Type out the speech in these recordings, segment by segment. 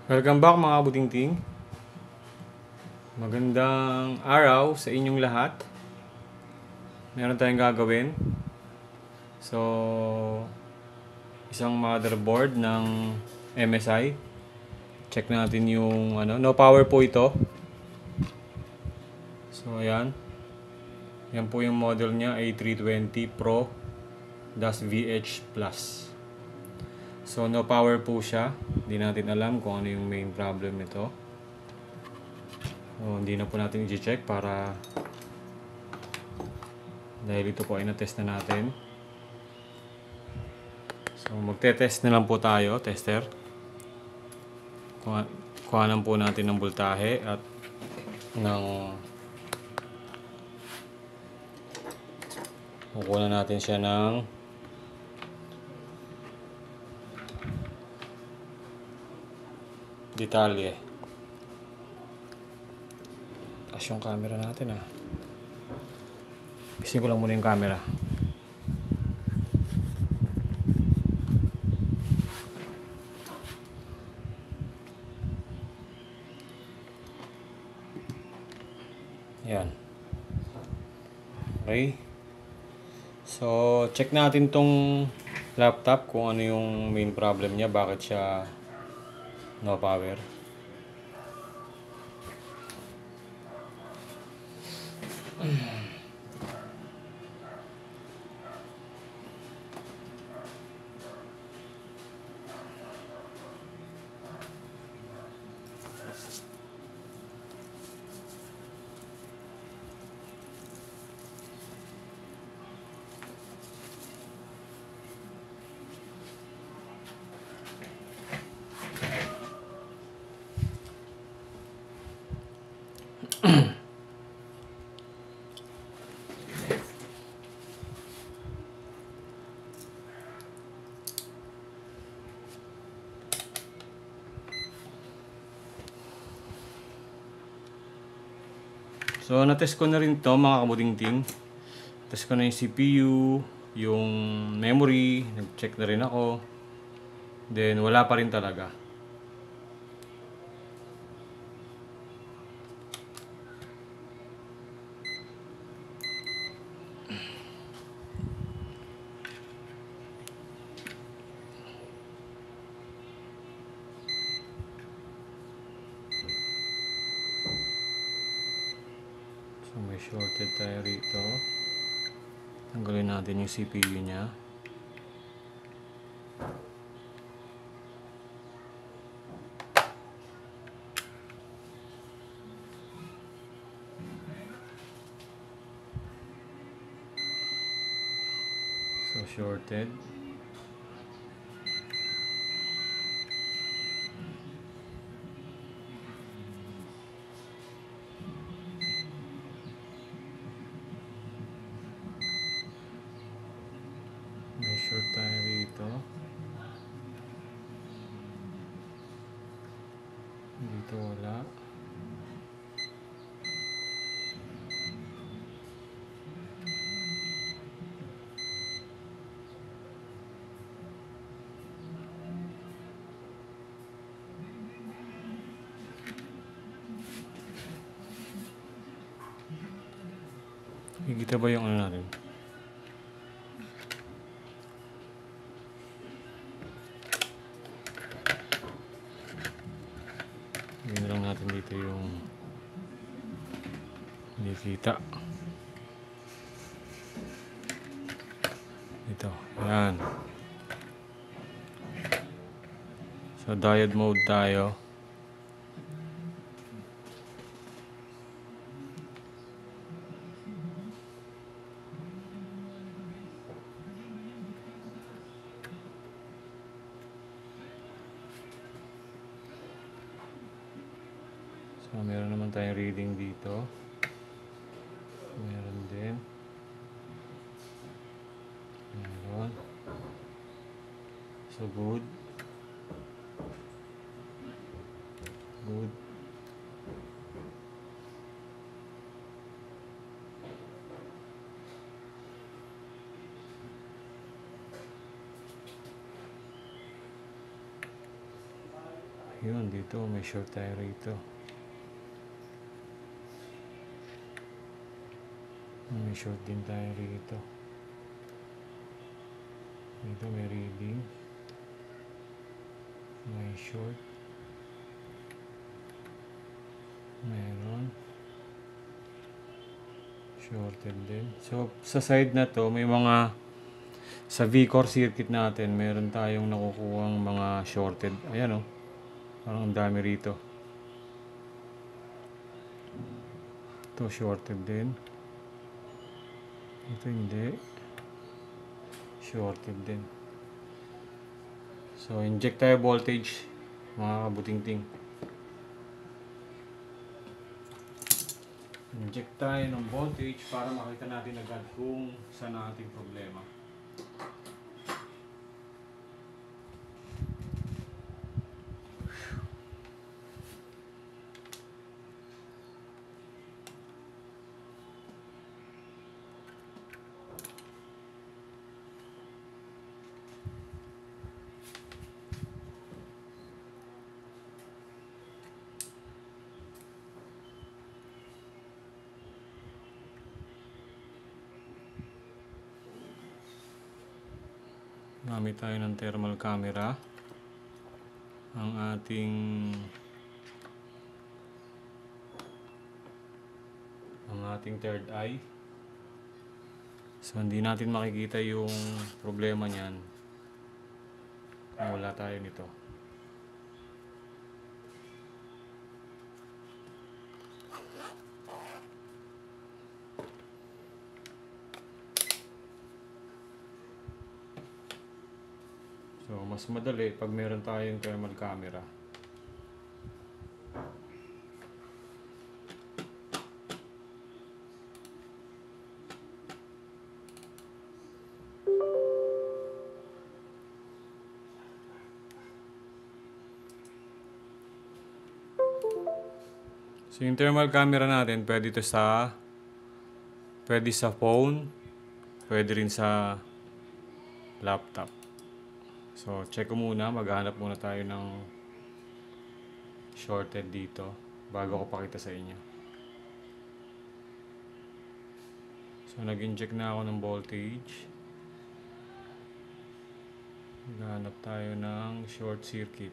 Welcome back mga butingting. Magandang araw sa inyong lahat. Meron tayong gagawin. So, isang motherboard ng MSI. Check natin yung no power po ito. So, ayan. Yan po yung model niya, A320 Pro VH Plus. So, no power po siya. Hindi natin alam kung ano yung main problem nito. So, hindi na po natin i-check para dahil ito po ay na-test na natin. So, magte-test na lang po tayo, tester. Kuhanan po natin ng voltahe at ng kukunan natin siya ng detalye. Taas yung camera natin Bisin ko lang muna yung camera. Yan. Okay. So, check natin tong laptop kung ano yung main problem niya, bakit siya no power. So, na-test ko na rin to mga kabutingting. Test ko na yung CPU, yung memory, nag-check na rin ako. Then, wala pa rin talaga. So, may shorted tayo rito. Tanggalin natin yung CPU niya. So, shorted. May short tayo rito. Dito wala. Higita ba yung ano natin? Gawin lang natin dito yung hindi kita. Ito. Ayan. So, diode mode tayo. So, meron naman tayong reading dito. Meron din. Meron. So, good. Good. Yun, dito may short tayo rito. May short din tayo rito. Dito may reading. May short. Meron. Shorted din. So, sa side na to, may mga sa V-core circuit natin, meron tayong nakukuhang mga shorted. Ayan o. Parang ang dami rito. Ito shorted din. Ito hindi. Shorted din. So, inject tayo voltage, mga kabuting-ting. Inject tayo ng voltage para makita natin agad kung saan ang ating problema. Gamit tayo ng thermal camera. Ang ating third eye. So hindi natin makikita yung problema niyan kung wala tayo nito. So mas madali pag meron tayong thermal camera. So yung thermal camera natin, pwede sa phone, pwede rin sa laptop. So check ko muna, maghanap muna tayo ng shorted dito bago ko pakita sa inyo. So nag-inject na ako ng voltage. Maghanap tayo ng short circuit.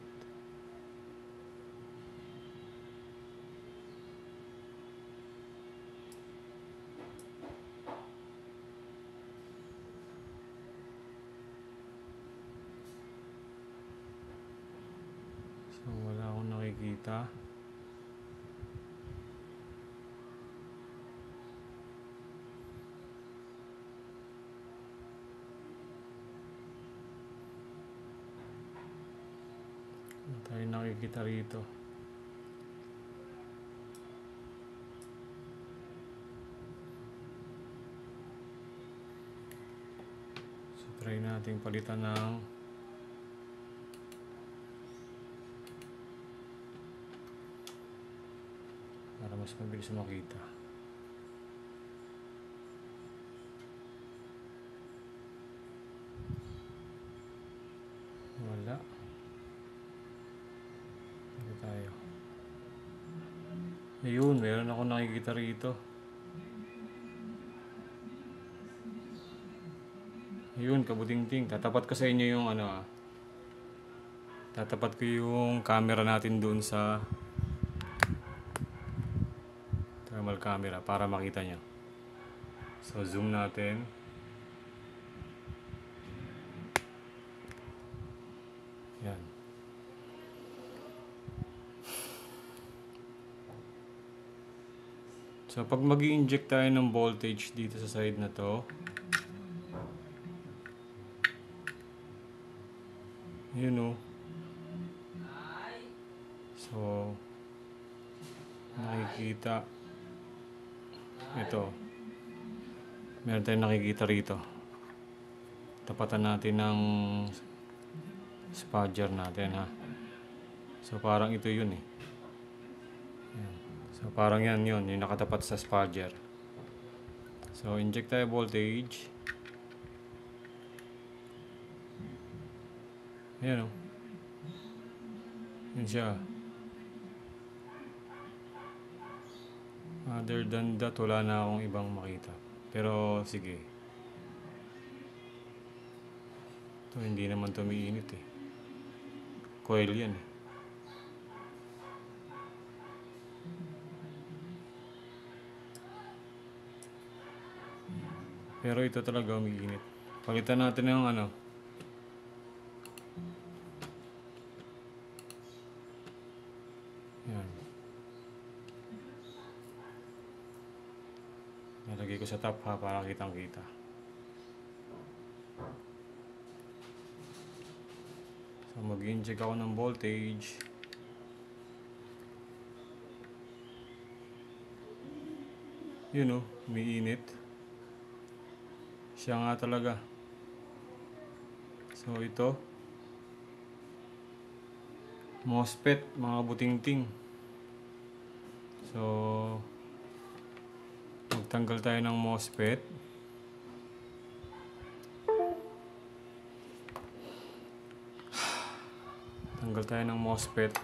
So wala akong nakikita. Wala tayong nakikita rito. So try natin palitan ng para mas mabilis makita. Wala. Dito tayo. Ayun, meron ako nakikita rito. Ayun, kabuting-ting. Tatapat ko sa inyo yung tatapat ko yung camera natin doon sa thermal camera para makita nyo. So zoom natin. Yan. So pag mag-i-inject tayo ng voltage dito sa side na to, yun o. So nakikita ito. Meron tayong nakikita rito. Tapatan natin ng spudger natin ha. So parang ito yun eh. Yan. So parang yan yun, yung nakatapat sa spudger. So inject tayo voltage. Ayan o. Yun siya. Other than that, wala na akong ibang makita. Pero sige. Ito, hindi naman tumiinit eh. Coil yan eh. Pero ito talaga umiinit. Palitan natin ng ano. Yan. Nalagay ko sa top ha para kitang kita. So mag-inject ako ng voltage. Yun oh, umiinit. Siya nga talaga. So ito. MOSFET, mga butingting. So magtanggal tayo ng MOSFET. Tanggal tayo ng MOSFET.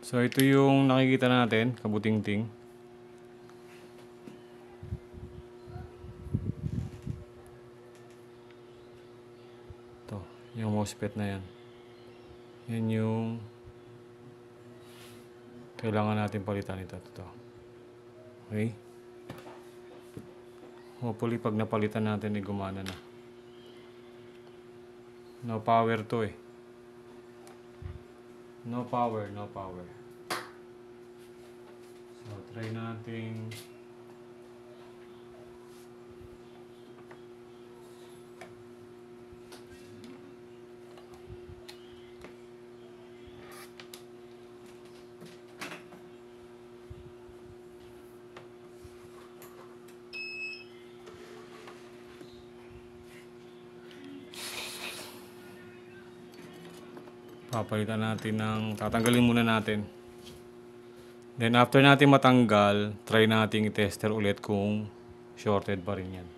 So ito yung nakikita natin, kabutingting. Ito, yung MOSFET na yan. Yan yung kailangan natin palitan ito. Okay? Hopefully pag napalitan natin ay gumana na. No power to eh. No power. So try natin. Papalitan natin tatanggalin muna natin. Then after natin matanggal, try nating i-tester ulit kung shorted pa rin yan.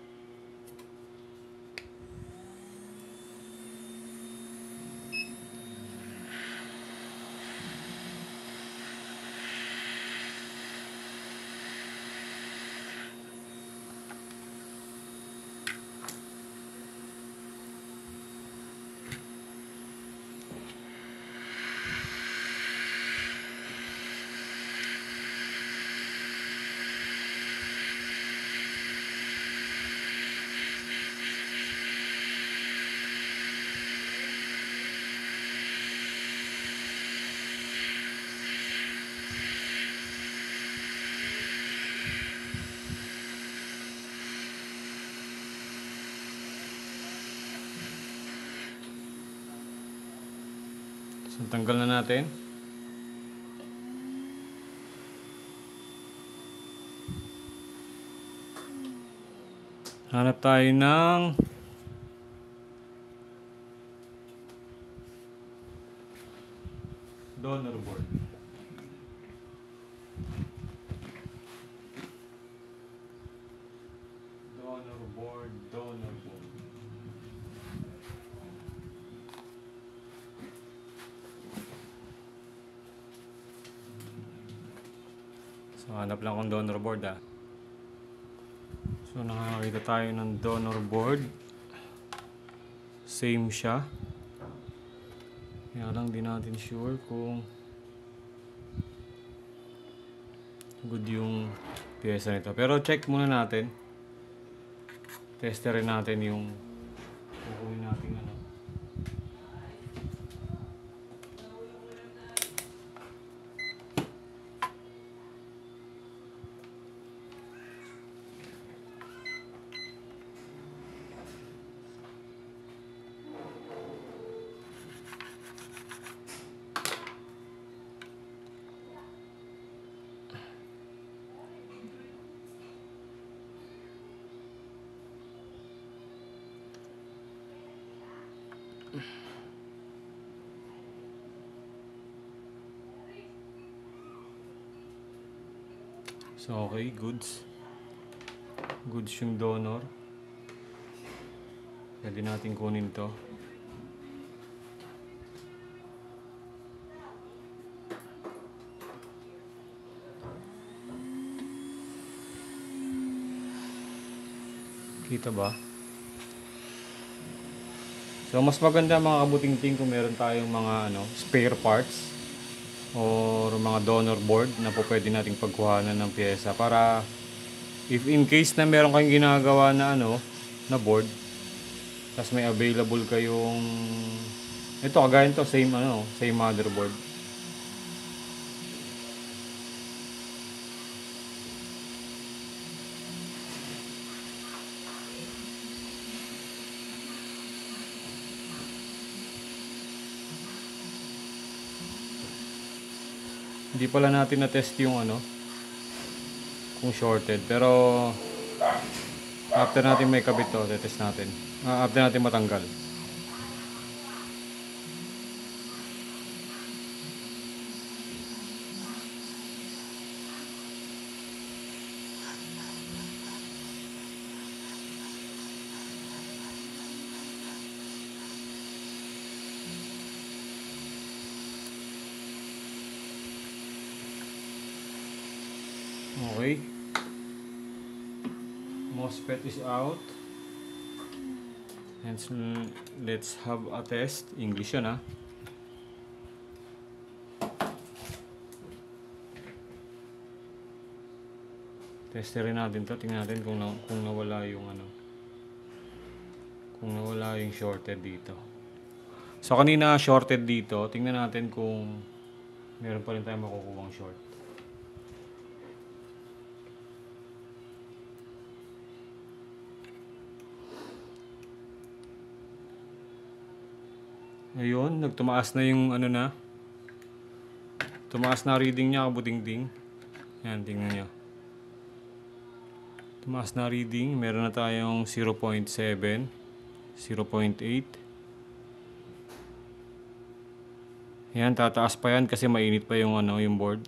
So, tanggal na natin. Hanap tayo ng donor board. Donor board. So, hanap lang akong donor board ah. So, nakakita tayo ng donor board. Same siya. Kaya lang di natin sure kung good yung pyesa nito. Pero check muna natin. Testerin natin yung kukunin natin ano. So okay, goods. Goods yung donor. Pwede natin kunin to. Kita ba? So mas maganda mga kabuting-ting kung meron tayong mga spare parts or mga donor board na po pwede nating pagkuhanan ng pyesa para if in case na meron kayong ginagawa na na board, tas may available kayong ito kagaya nito, same motherboard. Hindi pala natin na-test yung kung shorted, pero after natin may kabit to, test natin. After natin matanggal. Okay. MOSFET is out. And let's have a test. English yan Testerin natin to. Tingnan natin kung nawala yung kung nawala yung shorted dito. So kanina shorted dito. Tingnan natin kung meron pa rin tayong makukuhang short. Ayun, nagtumaas na yung tumaas na reading niya, kabuting-ting. Yan, tingnan niyo. Tumaas na reading, meron na tayong 0.7, 0.8. Yan, tataas pa yan kasi mainit pa yung yung board.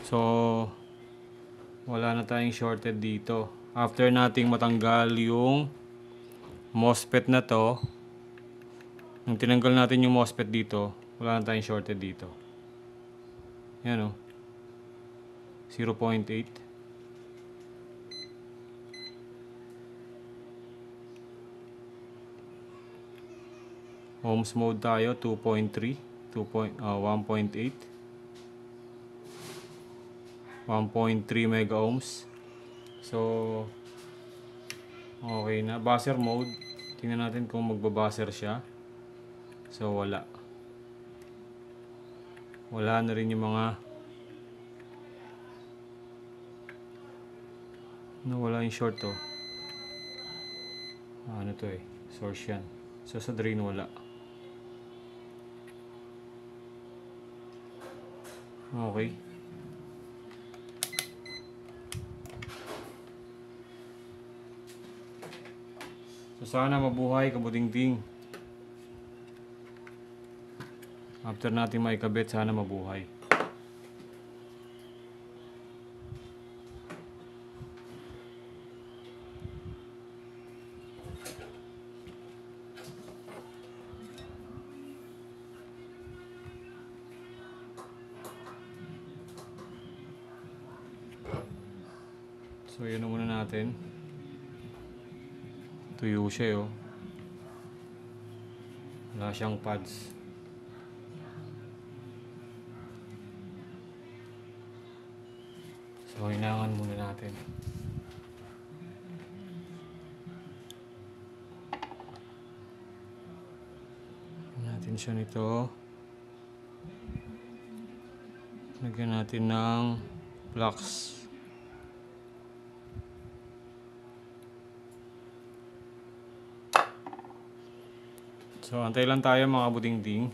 So, wala na tayong shorted dito. After nating matanggal yung MOSFET na to, nung tinanggal natin yung MOSFET dito, wala na tayong shorted dito. Yan 0.8. Ohms mode tayo, 2.3, 1.8. 1.3 mega ohms. So, okay na. Buzzer mode. Tingnan natin kung magbabuzzer siya. So, wala. Wala na rin yung mga nawala yung short to. Ano to source yan. So, sa drain wala. Okay. So, sana mabuhay, kabuting-ting. After natin maikabit, sana mabuhay. So, yun na muna natin. Tuyo siya wala siyang pads. So, hinangan muna natin. Natin siya nito. Lagyan natin ng flux. So, antay lang tayo mga buding-ding.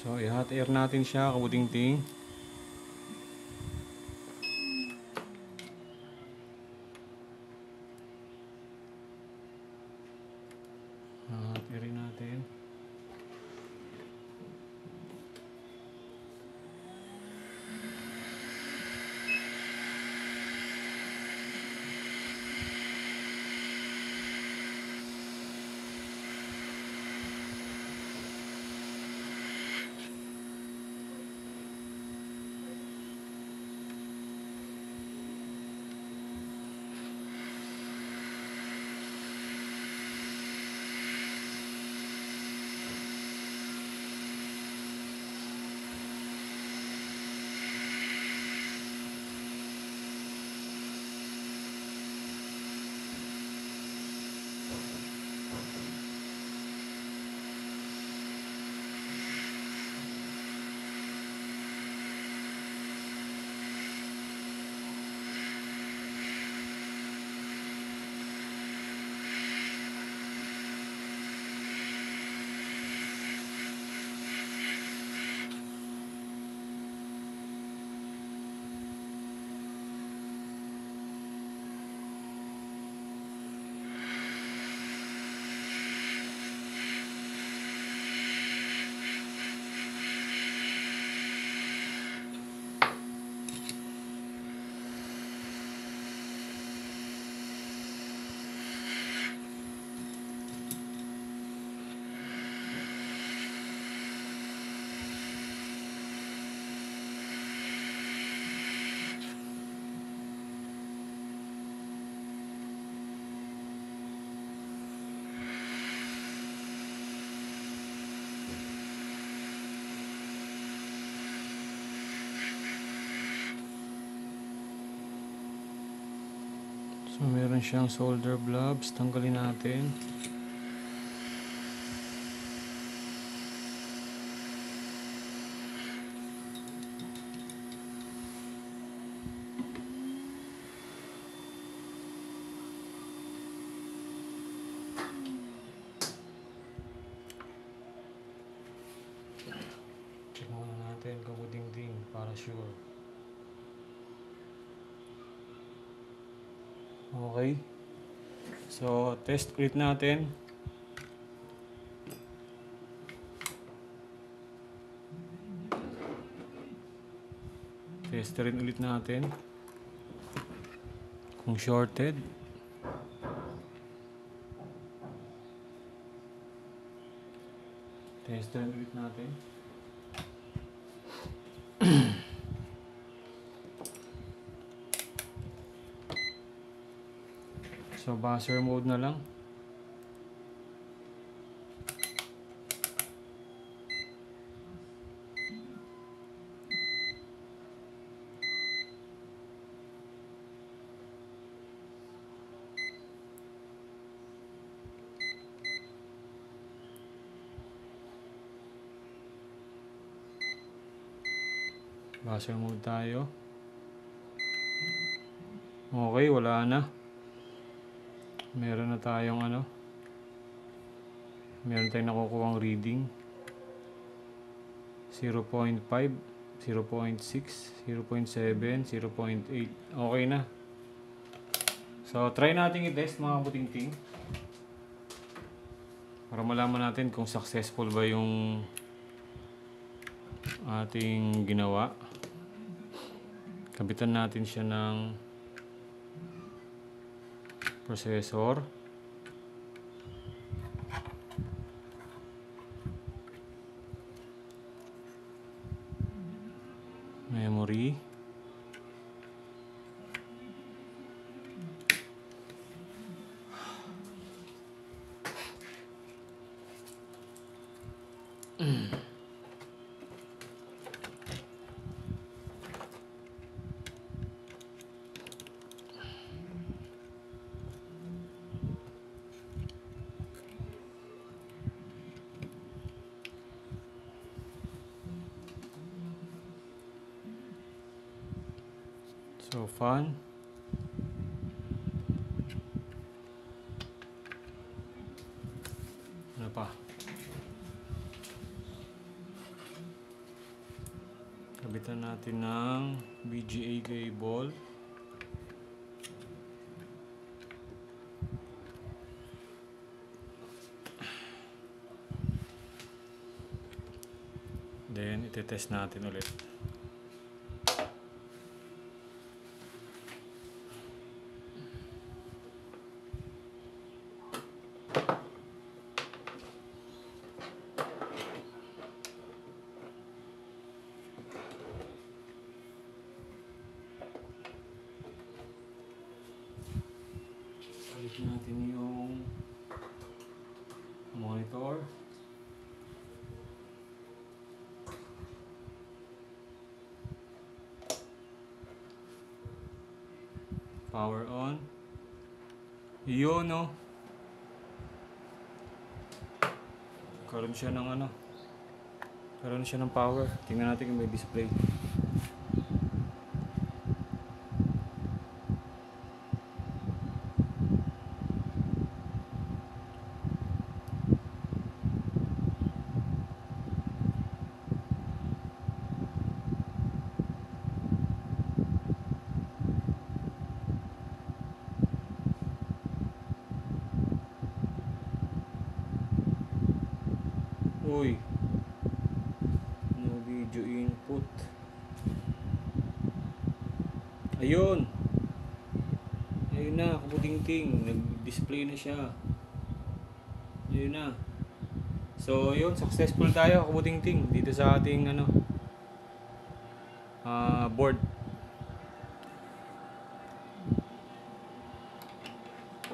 So, i-hot air natin siya, kabuting-ting. Hot airin natin. So, meron siyang solder blobs. Tanggalin natin. Check muna natin kung ding para sure. Okay. So, test ulit natin. Test rin ulit natin. Kung shorted. Test rin ulit natin. So, buzzer mode na lang. Buzzer mode tayo. Okay, wala na. Meron na tayong meron tayong nakukuhang reading 0.5, 0.6, 0.7, 0.8. Okay na. So, try natin i-test mga buting-ting para malaman natin kung successful ba yung ating ginawa. Kabitan natin siya ng processor. Memory. So, fan. Ano pa? Palitan natin ng VGA cable. Then, itetest natin ulit. Palit natin yung monitor. Power on. Yun, no? Karoon siya ng ano. Karoon siya ng power. Tingnan natin kung may display. Uy, no video input. Ayun. Ayun na, kabuting-ting. Nag-display na siya. Ayun na. So, yun, successful tayo, kabuting-ting, dito sa ating ano, board.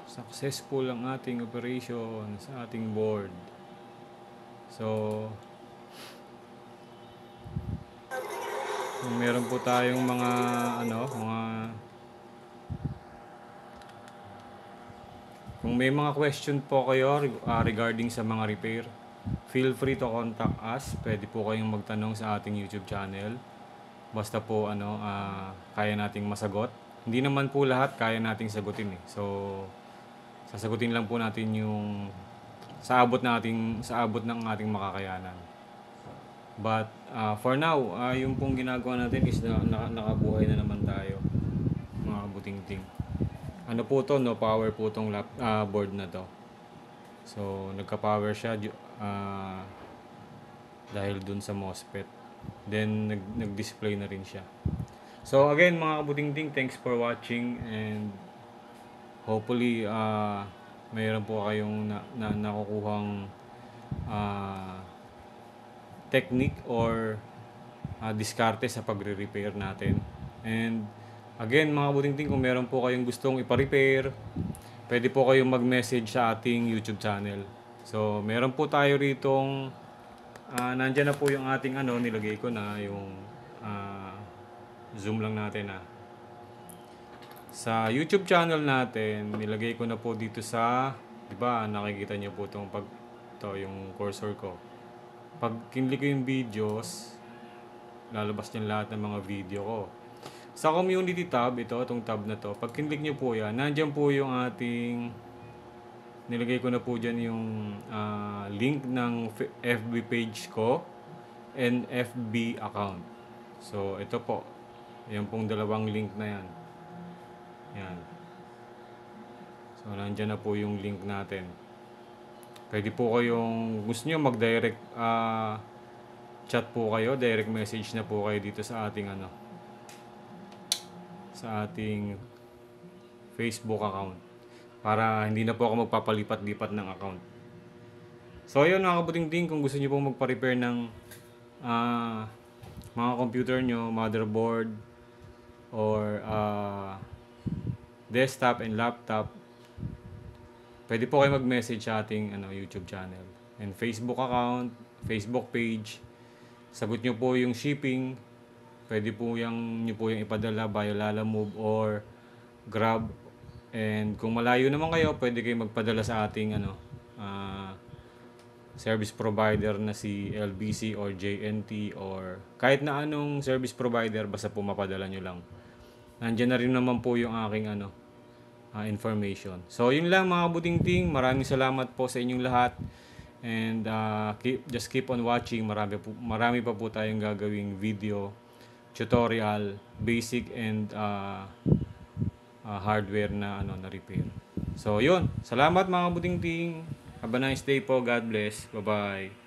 Successful ang ating operation sa ating board. So, meron po tayong mga kung may mga question po kayo regarding sa mga repair, feel free to contact us. Pwede po kayong magtanong sa ating YouTube channel. Basta po kaya nating masagot. Hindi naman po lahat kaya nating sagutin eh. So, sasagutin lang po natin yung sa abot ng ating makakayanan. But for now, yung pong ginagawa natin is nakabuhay na naman tayo, mga buting-ting. Ano po to, no power po tong board na to. So nagka-power siya dahil dun sa MOSFET. Then nag-display na rin siya. So again, mga kabuting-ting, thanks for watching, and hopefully mayroon po kayong nakukuhang technique or diskarte sa pagre-repair natin. And again, mga kabuting-ting, kung meron po kayong gustong ipa-repair, pwede po kayong mag-message sa ating YouTube channel. So meron po tayo ritong nandyan na po yung ating nilagay ko na yung zoom lang natin sa YouTube channel natin. Nilagay ko na po dito sa, di ba, nakikita niyo po itong yung cursor ko. Pag kinlik ko yung videos, lalabas niyan lahat ng mga video ko. Sa community tab, itong tab na to, pag kinlik niyo po yan, nandiyan po yung ating, nilagay ko na po dyan yung link ng FB page ko and FB account. So ito po, yan pong dalawang link na yan. Yan. So nandiyan na po yung link natin. Pwede po kayong gusto niyo mag-direct chat po kayo, direct message na po kayo dito sa ating sa ating Facebook account, para hindi na po ako magpapalipat-lipat ng account. So ayun, mga kabuting-ting, kung gusto niyo pong magpa-repair ng mga computer nyo, motherboard or desktop and laptop, pwede po kayo mag-message sa ating YouTube channel and Facebook account, Facebook page. Sagot nyo po yung shipping. Pwede po nyo po yung ipadala via Lalamove or Grab. And kung malayo naman kayo, pwede kayo magpadala sa ating service provider na si LBC or JNT or kahit na anong service provider, basta po mapadala nyo lang. Nandiyan na rin naman po yung aking information. So yun lang, mga kabuting-ting. Maraming salamat po sa inyong lahat. And just keep on watching. Marami pa po tayong gagawing video tutorial, basic and hardware na na repair. So, yun. Salamat mga buting ting. Have a nice day po. God bless. Bye-bye.